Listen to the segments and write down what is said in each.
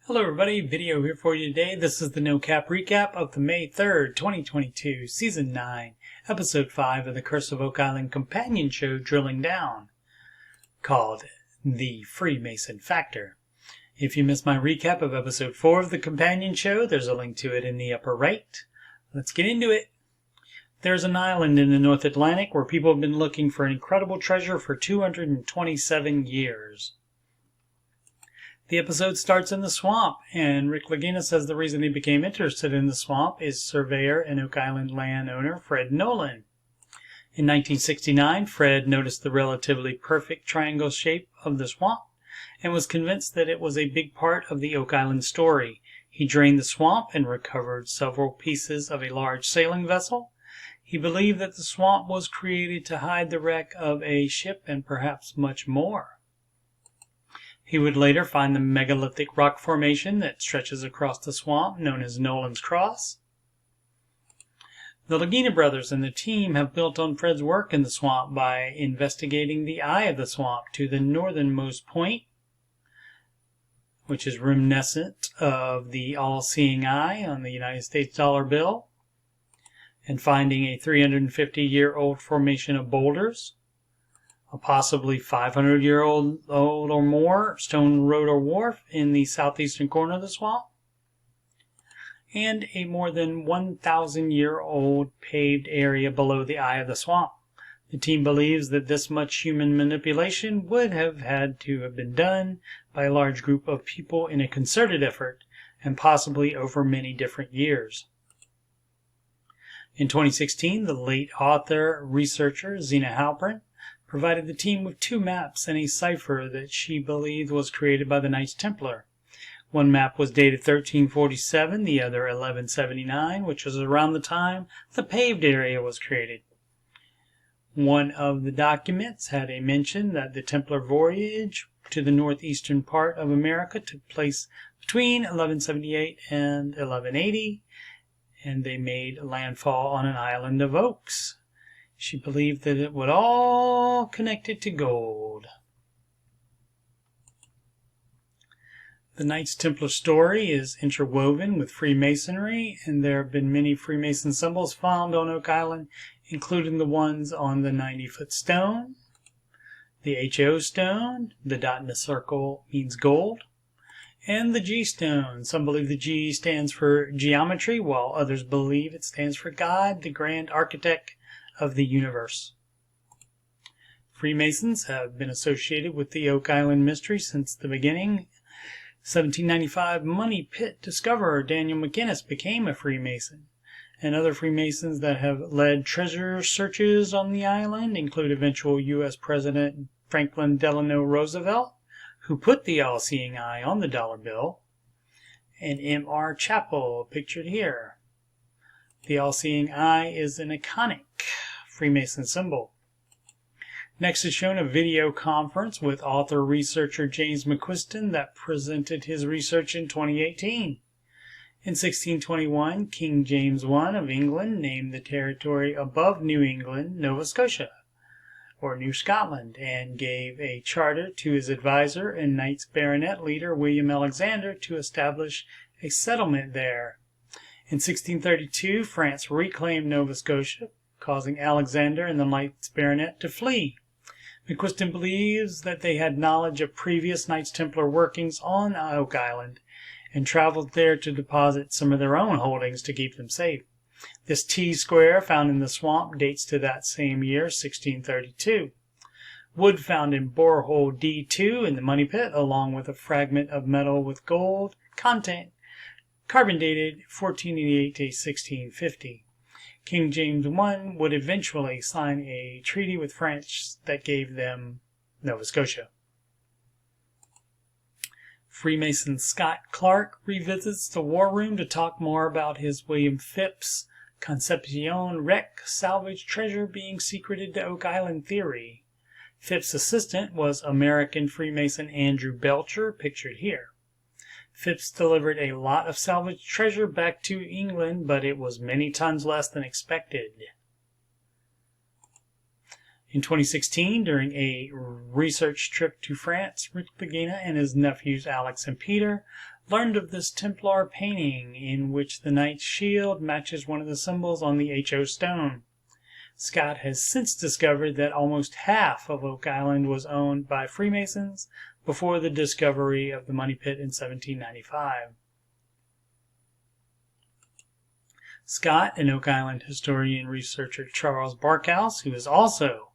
Hello everybody, video here for you today. This is the No Cap recap of the May 3rd, 2022, Season 9, Episode 5 of the Curse of Oak Island companion show Drilling Down, called The Freemason Factor. If you missed my recap of Episode 4 of the companion show, there's a link to it in the upper right. Let's get into it. There's an island in the North Atlantic where people have been looking for an incredible treasure for 227 years. The episode starts in the swamp, and Rick Lagina says the reason he became interested in the swamp is surveyor and Oak Island landowner Fred Nolan. In 1969, Fred noticed the relatively perfect triangle shape of the swamp and was convinced that it was a big part of the Oak Island story. He drained the swamp and recovered several pieces of a large sailing vessel. He believed that the swamp was created to hide the wreck of a ship and perhaps much more. He would later find the megalithic rock formation that stretches across the swamp, known as Nolan's Cross. The Lagina brothers and the team have built on Fred's work in the swamp by investigating the eye of the swamp to the northernmost point, which is reminiscent of the all-seeing eye on the United States dollar bill, and finding a 350-year-old formation of boulders, a possibly 500-year-old or more stone road or wharf in the southeastern corner of the swamp, and a more than 1,000-year-old paved area below the eye of the swamp. The team believes that this much human manipulation would have had to have been done by a large group of people in a concerted effort, and possibly over many different years. In 2016, the late author-researcher Zena Halpern provided the team with two maps and a cipher that she believed was created by the Knights Templar. One map was dated 1347, the other 1179, which was around the time the paved area was created. One of the documents had a mention that the Templar voyage to the northeastern part of America took place between 1178 and 1180, and they made landfall on an island of oaks. She believed that it would all connected to gold. The Knights Templar story is interwoven with Freemasonry, and there have been many Freemason symbols found on Oak Island, including the ones on the 90-foot stone, the HO stone, the dot in a circle means gold, and the G stone. Some believe the G stands for geometry, while others believe it stands for God, the grand architect of the universe. Freemasons have been associated with the Oak Island mystery since the beginning. 1795 money pit discoverer Daniel McGinnis became a Freemason, and other Freemasons that have led treasure searches on the island include eventual U.S. President Franklin Delano Roosevelt, who put the all-seeing eye on the dollar bill, and M.R. Chappell, pictured here. The all-seeing eye is an iconic Freemason symbol. Next is shown a video conference with author-researcher James McQuiston that presented his research in 2018. In 1621, King James I of England named the territory above New England Nova Scotia, or New Scotland, and gave a charter to his advisor and Knights Baronet leader William Alexander to establish a settlement there. In 1632, France reclaimed Nova Scotia, causing Alexander and the Knights Baronet to flee. McQuiston believes that they had knowledge of previous Knights Templar workings on Oak Island and traveled there to deposit some of their own holdings to keep them safe. This T-square found in the swamp dates to that same year, 1632. Wood found in borehole D2 in the money pit, along with a fragment of metal with gold content, carbon dated 1488 to 1650. King James I would eventually sign a treaty with France that gave them Nova Scotia. Freemason Scott Clark revisits the war room to talk more about his William Phipp's Concepcion Wreck salvage treasure being secreted to Oak Island theory. Phipp's assistant was American Freemason Andrew Belcher, pictured here. Phipps delivered a lot of salvaged treasure back to England, but it was many tons less than expected. In 2016, during a research trip to France, Rick Lagina and his nephews Alex and Peter learned of this Templar painting in which the knight's shield matches one of the symbols on the HO stone. Scott has since discovered that almost half of Oak Island was owned by Freemasons before the discovery of the money pit in 1795. Scott and Oak Island historian and researcher Charles Barkhouse, who is also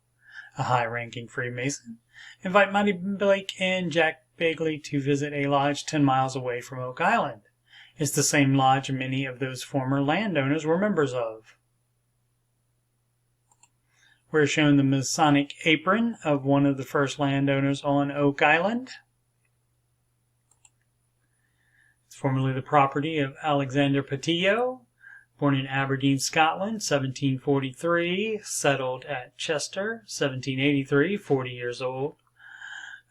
a high-ranking Freemason, invite Monty Blake and Jack Bagley to visit a lodge 10 miles away from Oak Island. It's the same lodge many of those former landowners were members of. We're shown the Masonic apron of one of the first landowners on Oak Island. It's formerly the property of Alexander Patillo, born in Aberdeen, Scotland, 1743, settled at Chester, 1783, 40 years old.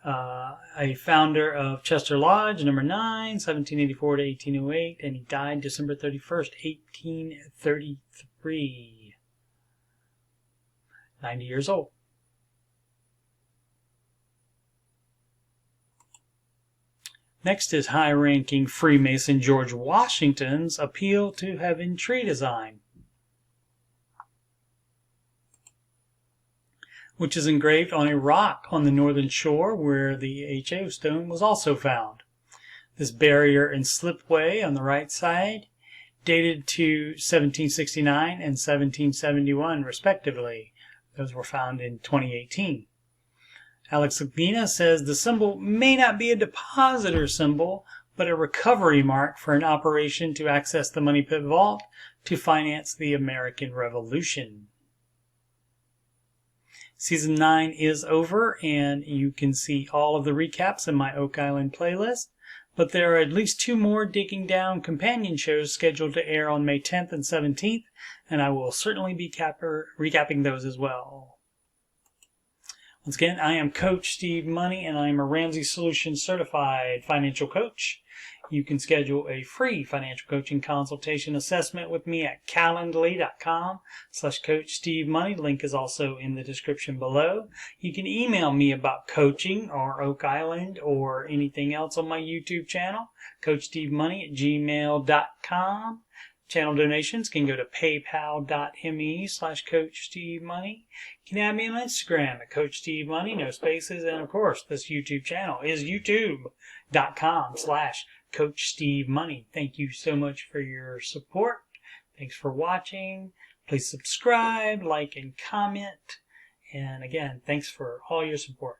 A founder of Chester Lodge, number 9, 1784 to 1808, and he died December 31st, 1833. 90 years old. Next is high-ranking Freemason George Washington's Appeal to Heaven tree design, which is engraved on a rock on the northern shore where the HO stone was also found. This barrier and slipway on the right side dated to 1769 and 1771 respectively. Those were found in 2018. Alex Lagina says the symbol may not be a depositor symbol, but a recovery mark for an operation to access the money pit vault to finance the American Revolution. Season 9 is over, and you can see all of the recaps in my Oak Island playlist, but there are at least 2 more Digging Down companion shows scheduled to air on May 10th and 17th, and I will certainly be recapping those as well. Once again, I am Coach Steve Money, and I am a Ramsey Solutions certified financial coach. You can schedule a free financial coaching consultation assessment with me at calendly.com/Coach Steve Money. Link is also in the description below. You can email me about coaching or Oak Island or anything else on my YouTube channel, CoachSteveMoney@gmail.com. Channel donations can go to paypal.me/Coach Steve Money. You can add me on Instagram at Coach Steve Money, no spaces. And of course, this YouTube channel is youtube.com/Coach Steve Money. Thank you so much for your support. Thanks for watching. Please subscribe, like, and comment. And again, thanks for all your support.